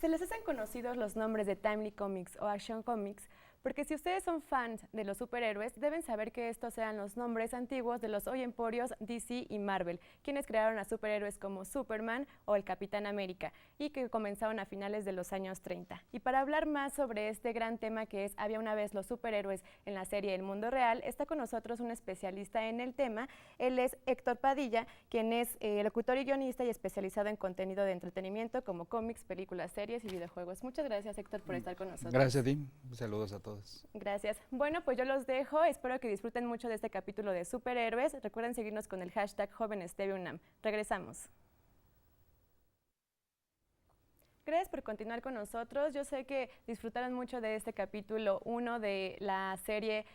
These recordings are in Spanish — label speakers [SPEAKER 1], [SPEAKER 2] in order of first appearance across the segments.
[SPEAKER 1] Se les hacen conocidos los nombres de Timely Comics o Action Comics porque si ustedes son fans de los superhéroes, deben saber que estos eran los nombres antiguos de los hoy emporios DC y Marvel, quienes crearon a superhéroes como Superman o el Capitán América, y que comenzaron a finales de los años 30. Y para hablar más sobre este gran tema que es Había una vez los superhéroes en la serie El Mundo Real, está con nosotros un especialista en el tema. Él es Héctor Padilla, quien es locutor y guionista y especializado en contenido de entretenimiento como cómics, películas, series y videojuegos. Muchas gracias, Héctor, por estar con nosotros.
[SPEAKER 2] Gracias a ti. Saludos a todos.
[SPEAKER 1] Gracias. Bueno, pues yo los dejo. Espero que disfruten mucho de este capítulo de superhéroes. Recuerden seguirnos con el hashtag JovenSTVUNAM. Regresamos. Gracias por continuar con nosotros. Yo sé que disfrutaron mucho de este capítulo 1 de la serie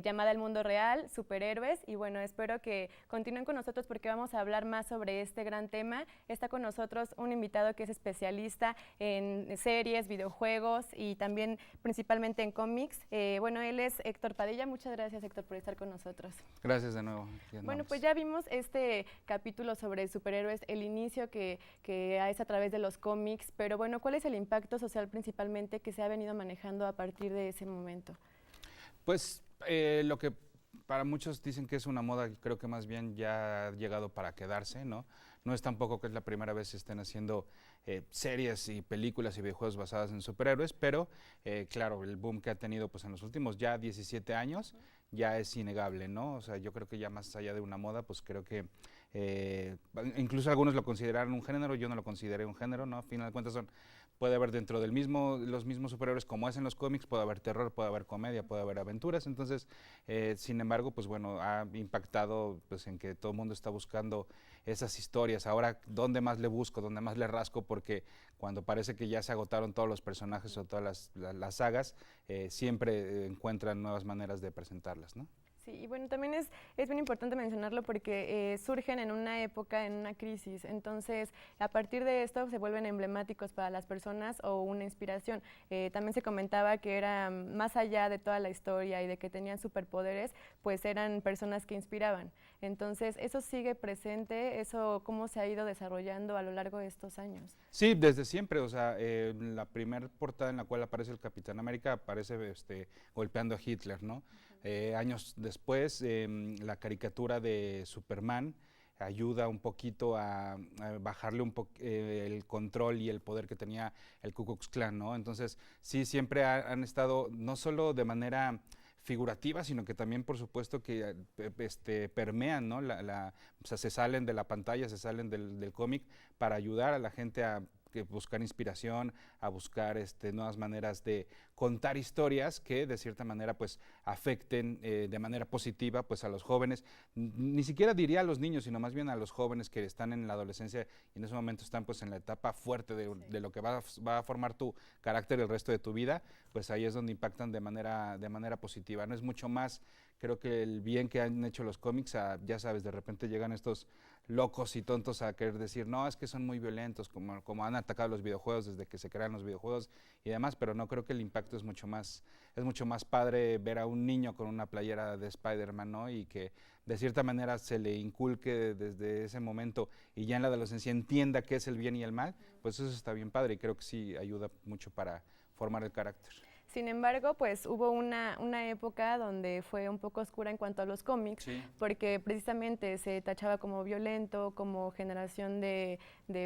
[SPEAKER 1] llamada El Mundo Real, Superhéroes, y bueno, espero que continúen con nosotros porque vamos a hablar más sobre este gran tema. Está con nosotros un invitado que es especialista en series, videojuegos y también principalmente en cómics. Bueno, él es Héctor Padilla. Muchas gracias, Héctor, por estar con nosotros.
[SPEAKER 2] Gracias de nuevo.
[SPEAKER 1] Bueno, pues ya vimos este capítulo sobre superhéroes, el inicio que es a través de los cómics, pero bueno, ¿cuál es el impacto social principalmente que se ha venido manejando a partir de ese momento?
[SPEAKER 2] Pues lo que para muchos dicen que es una moda, creo que más bien ya ha llegado para quedarse, ¿no? No es tampoco que es la primera vez que estén haciendo series y películas y videojuegos basadas en superhéroes, pero claro, el boom que ha tenido pues en los últimos ya 17 años ya es innegable, ¿no? O sea, yo creo que ya más allá de una moda, pues creo que incluso algunos lo consideraron un género, yo no lo consideré un género, ¿no? A final de cuentas puede haber dentro del los mismos superhéroes como es en los cómics, puede haber terror, puede haber comedia, puede haber aventuras, entonces, sin embargo, pues bueno, ha impactado pues en que todo el mundo está buscando esas historias. Ahora, ¿dónde más le busco? ¿Dónde más le rasco? Porque cuando parece que ya se agotaron todos los personajes o todas las sagas, siempre encuentran nuevas maneras de presentarlas, ¿no?
[SPEAKER 1] Sí, y bueno, también es bien importante mencionarlo porque surgen en una época, en una crisis, entonces a partir de esto se vuelven emblemáticos para las personas o una inspiración. También se comentaba que era más allá de toda la historia y de que tenían superpoderes, pues eran personas que inspiraban. Entonces, ¿eso sigue presente? ¿Eso cómo se ha ido desarrollando a lo largo de estos años?
[SPEAKER 2] Sí, desde siempre, o sea, la primera portada en la cual aparece el Capitán América aparece golpeando a Hitler, ¿no? Años después, la caricatura de Superman ayuda un poquito a bajarle el control y el poder que tenía el Ku Klux Klan, ¿no? Entonces, sí, siempre han estado, no solo de manera figurativa, sino que también, por supuesto, que permean, ¿no? O sea, se salen de la pantalla, se salen del cómic para ayudar a la gente a buscar inspiración, a buscar nuevas maneras de contar historias que de cierta manera pues afecten de manera positiva pues a los jóvenes, ni siquiera diría a los niños, sino más bien a los jóvenes que están en la adolescencia y en ese momento están pues en la etapa fuerte de lo que va a formar tu carácter el resto de tu vida, pues ahí es donde impactan de manera positiva. No es mucho más, creo que el bien que han hecho los cómics, ya sabes, de repente llegan estos locos y tontos a querer decir, no, es que son muy violentos, como han atacado los videojuegos desde que se crean los videojuegos y demás, pero no, creo que el impacto es mucho más padre ver a un niño con una playera de Spider-Man, ¿no? Y que de cierta manera se le inculque desde ese momento y ya en la adolescencia entienda qué es el bien y el mal, pues eso está bien padre y creo que sí ayuda mucho para formar el carácter.
[SPEAKER 1] Sin embargo, pues hubo una época donde fue un poco oscura en cuanto a los cómics,
[SPEAKER 2] sí,
[SPEAKER 1] porque precisamente se tachaba como violento, como generación de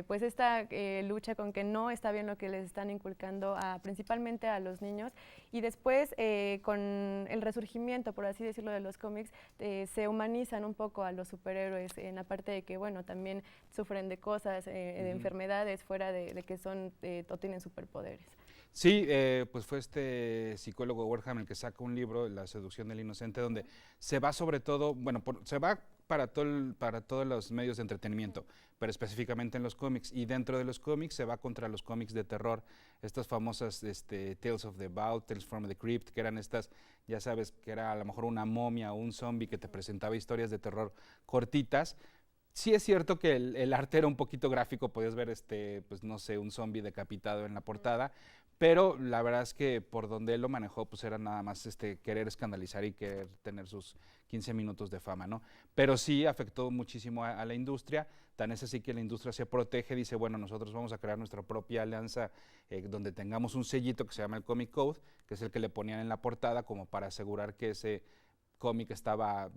[SPEAKER 1] pues esta lucha con que no está bien lo que les están inculcando principalmente a los niños. Y después, con el resurgimiento, por así decirlo, de los cómics, se humanizan un poco a los superhéroes, en la parte de que, bueno, también sufren de cosas, de enfermedades, fuera de que son o tienen superpoderes.
[SPEAKER 2] Sí, pues fue este psicólogo Wertham el que saca un libro, La seducción del inocente, donde se va sobre todo, bueno, se va para todos los medios de entretenimiento, pero específicamente en los cómics, y dentro de los cómics se va contra los cómics de terror, estas famosas Tales of the Vault, Tales from the Crypt, que eran estas, ya sabes, que era a lo mejor una momia o un zombie que te presentaba historias de terror cortitas. Sí es cierto que el arte era un poquito gráfico, podías ver pues no sé, un zombie decapitado en la portada, pero la verdad es que por donde él lo manejó, pues era nada más querer escandalizar y querer tener sus 15 minutos de fama, ¿no? Pero sí afectó muchísimo a la industria, tan es así que la industria se protege, dice, bueno, nosotros vamos a crear nuestra propia alianza donde tengamos un sellito que se llama el Comic Code, que es el que le ponían en la portada como para asegurar que ese cómic estaba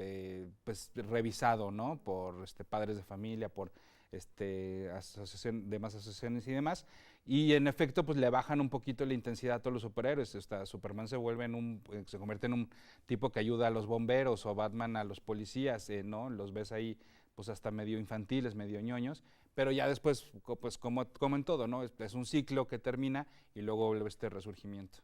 [SPEAKER 2] pues revisado, ¿no? Por padres de familia, por demás asociaciones y demás. Y en efecto, pues le bajan un poquito la intensidad a todos los superhéroes. Superman se convierte en un tipo que ayuda a los bomberos o Batman a los policías, ¿no? Los ves ahí pues hasta medio infantiles, medio ñoños, pero ya después, pues como en todo, ¿no? Es un ciclo que termina y luego vuelve este resurgimiento.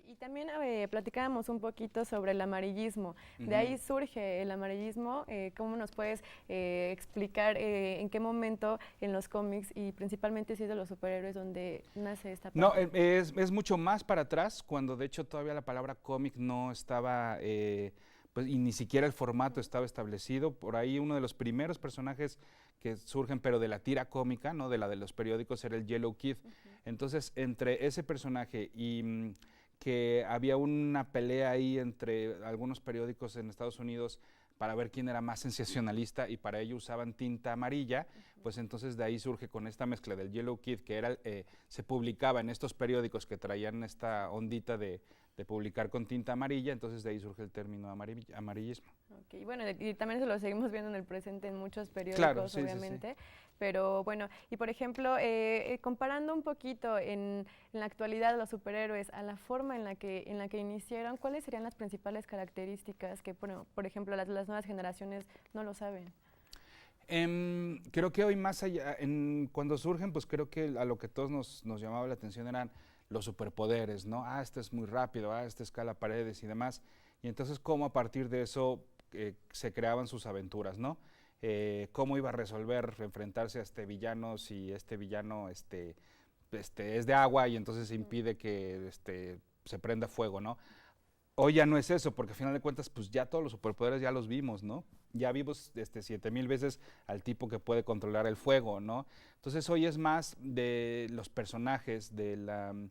[SPEAKER 1] Y también platicábamos un poquito sobre el amarillismo. De ahí surge el amarillismo. ¿Cómo nos puedes explicar en qué momento en los cómics y principalmente si es de los superhéroes donde nace esta parte?
[SPEAKER 2] No, es mucho más para atrás, cuando de hecho todavía la palabra cómic no estaba, pues, y ni siquiera el formato estaba establecido. Por ahí uno de los primeros personajes que surgen, pero de la tira cómica, ¿no? De la de los periódicos, era el Yellow Kid. Entonces, entre ese personaje y que había una pelea ahí entre algunos periódicos en Estados Unidos para ver quién era más sensacionalista y para ello usaban tinta amarilla, pues entonces de ahí surge con esta mezcla del Yellow Kid, que era se publicaba en estos periódicos que traían esta ondita de publicar con tinta amarilla, entonces de ahí surge el término amarillismo.
[SPEAKER 1] Okay, bueno, y también eso lo seguimos viendo en el presente en muchos periódicos,
[SPEAKER 2] claro, sí,
[SPEAKER 1] obviamente,
[SPEAKER 2] sí, sí.
[SPEAKER 1] Pero bueno, y por ejemplo, comparando un poquito en la actualidad los superhéroes a la forma en la que iniciaron, ¿cuáles serían las principales características que, bueno, por ejemplo, las nuevas generaciones no lo saben?
[SPEAKER 2] Creo que hoy más allá, cuando surgen, pues creo que a lo que todos nos llamaba la atención eran los superpoderes, ¿no? Este es muy rápido, este escala paredes y demás. Y entonces, cómo a partir de eso se creaban sus aventuras, ¿no? Cómo iba a resolver enfrentarse a este villano si este villano es de agua y entonces impide que se prenda fuego, ¿no? Hoy ya no es eso, porque al final de cuentas, pues ya todos los superpoderes ya los vimos, ¿no? Ya vimos 7000 veces al tipo que puede controlar el fuego, ¿no? Entonces hoy es más de los personajes, de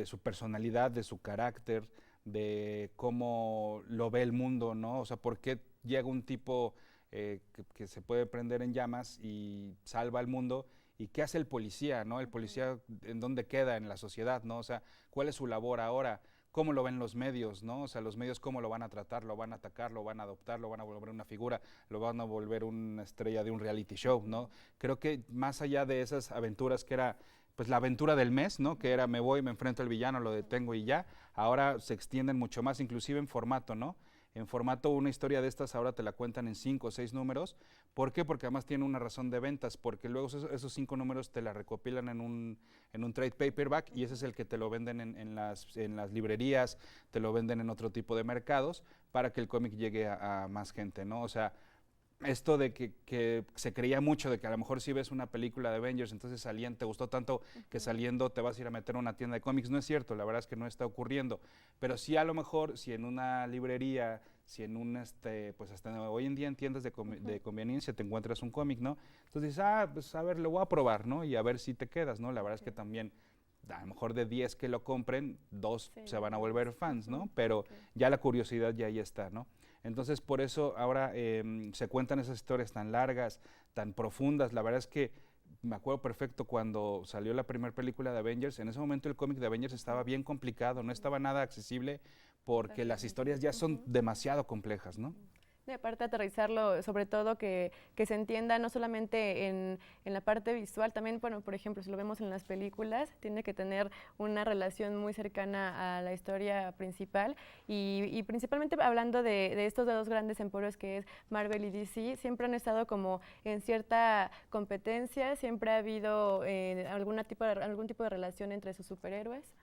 [SPEAKER 2] su personalidad, de su carácter, de cómo lo ve el mundo, ¿no? O sea, por qué llega un tipo que se puede prender en llamas y salva al mundo. ¿Y qué hace el policía, no? El policía, ¿en dónde queda en la sociedad, no? O sea, ¿cuál es su labor ahora? ¿Cómo lo ven los medios, no? O sea, los medios cómo lo van a tratar, lo van a atacar, lo van a adoptar, lo van a volver una figura, lo van a volver una estrella de un reality show, ¿no? Creo que más allá de esas aventuras que era, pues la aventura del mes, ¿no? Que era me voy, me enfrento al villano, lo detengo y ya, ahora se extienden mucho más, inclusive en formato, ¿no? En formato, una historia de estas ahora te la cuentan en 5 o 6 números. ¿Por qué? Porque además tiene una razón de ventas, porque luego esos 5 números te la recopilan en un trade paperback y ese es el que te lo venden en las librerías, te lo venden en otro tipo de mercados para que el cómic llegue a más gente, ¿no? O sea, esto de que se creía mucho de que a lo mejor si ves una película de Avengers, entonces te gustó tanto que saliendo te vas a ir a meter a una tienda de cómics, no es cierto, la verdad es que no está ocurriendo, pero sí a lo mejor si en una librería, si en pues hasta hoy en día en tiendas de conveniencia te encuentras un cómic, ¿no? Entonces dices, pues a ver, lo voy a probar, ¿no? Y a ver si te quedas, ¿no? La verdad es que también a lo mejor de 10 que lo compren, 2 se van a volver fans, ¿no? Pero ya la curiosidad ya ahí está, ¿no? Entonces, por eso ahora se cuentan esas historias tan largas, tan profundas. La verdad es que me acuerdo perfecto cuando salió la primera película de Avengers. En ese momento el cómic de Avengers estaba bien complicado, no estaba nada accesible porque las historias ya son demasiado complejas, ¿no?
[SPEAKER 1] Y aparte aterrizarlo, sobre todo que se entienda no solamente en la parte visual, también, bueno, por ejemplo, si lo vemos en las películas, tiene que tener una relación muy cercana a la historia principal y principalmente hablando de estos dos grandes emporios que es Marvel y DC, siempre han estado como en cierta competencia, siempre ha habido algún tipo de relación entre sus superhéroes.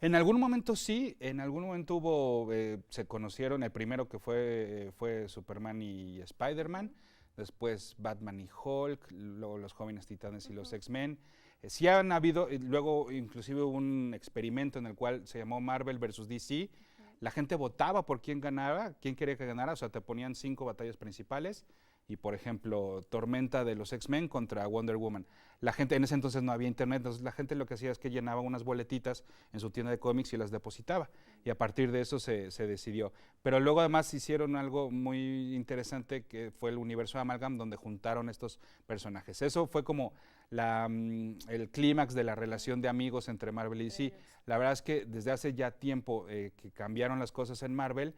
[SPEAKER 2] En algún momento sí, en algún momento se conocieron, el primero que fue Superman y Spider-Man, después Batman y Hulk, luego los Jóvenes Titanes y los X-Men. Sí han habido, luego inclusive hubo un experimento en el cual se llamó Marvel versus DC. La gente votaba por quién ganaba, quién quería que ganara, o sea, te ponían 5 batallas principales y por ejemplo Tormenta de los X-Men contra Wonder Woman. La gente, en ese entonces no había internet, entonces la gente lo que hacía es que llenaba unas boletitas en su tienda de cómics y las depositaba, y a partir de eso se decidió. Pero luego además hicieron algo muy interesante, que fue el universo Amalgam, donde juntaron estos personajes. Eso fue como el clímax de la relación de amigos entre Marvel y DC. La verdad es que desde hace ya tiempo que cambiaron las cosas en Marvel,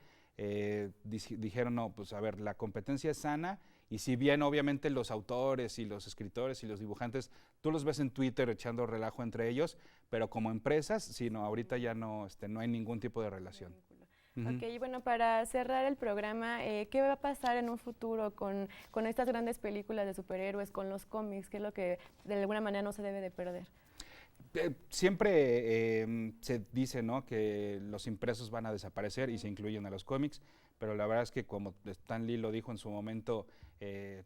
[SPEAKER 2] dijeron, no, pues a ver, la competencia es sana, y si bien obviamente los autores y los escritores y los dibujantes, tú los ves en Twitter echando relajo entre ellos, pero como empresas, sí, no, ahorita ya no, no hay ningún tipo de relación.
[SPEAKER 1] Ok, y bueno, para cerrar el programa, ¿qué va a pasar en un futuro con estas grandes películas de superhéroes, con los cómics? ¿Qué es lo que de alguna manera no se debe de perder?
[SPEAKER 2] Siempre se dice, ¿no?, que los impresos van a desaparecer y se incluyen a los cómics, pero la verdad es que como Stan Lee lo dijo en su momento,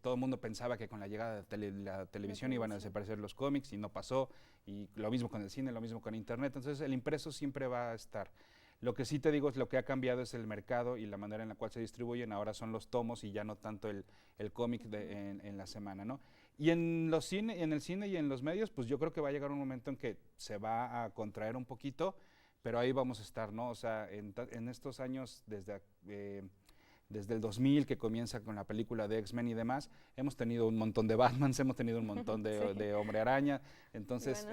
[SPEAKER 2] todo el mundo pensaba que con la llegada de la televisión iban a desaparecer los cómics, y no pasó, y lo mismo con el cine, lo mismo con internet, entonces el impreso siempre va a estar. Lo que sí te digo es lo que ha cambiado es el mercado y la manera en la cual se distribuyen. Ahora son los tomos y ya no tanto el cómic en la semana, ¿no? Y en el cine y en los medios, pues yo creo que va a llegar un momento en que se va a contraer un poquito, pero ahí vamos a estar, ¿no? O sea, en estos años, desde el 2000, que comienza con la película de X-Men y demás, hemos tenido un montón de Batmans, hemos tenido un montón de Hombre Araña, entonces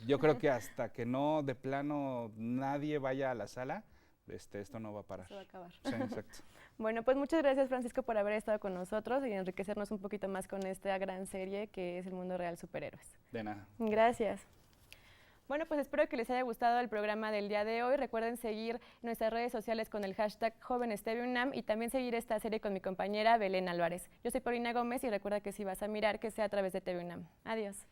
[SPEAKER 2] yo creo que hasta que no, de plano, nadie vaya a la sala, esto no va a parar.
[SPEAKER 1] Se va a acabar.
[SPEAKER 2] Sí, exacto.
[SPEAKER 1] Bueno, pues muchas gracias, Francisco, por haber estado con nosotros y enriquecernos un poquito más con esta gran serie que es el mundo real superhéroes.
[SPEAKER 2] De nada.
[SPEAKER 1] Gracias. Bueno, pues espero que les haya gustado el programa del día de hoy. Recuerden seguir nuestras redes sociales con el hashtag #JovenesTVUNAM y también seguir esta serie con mi compañera Belén Álvarez. Yo soy Paulina Gómez y recuerda que si vas a mirar, que sea a través de TV UNAM. Adiós.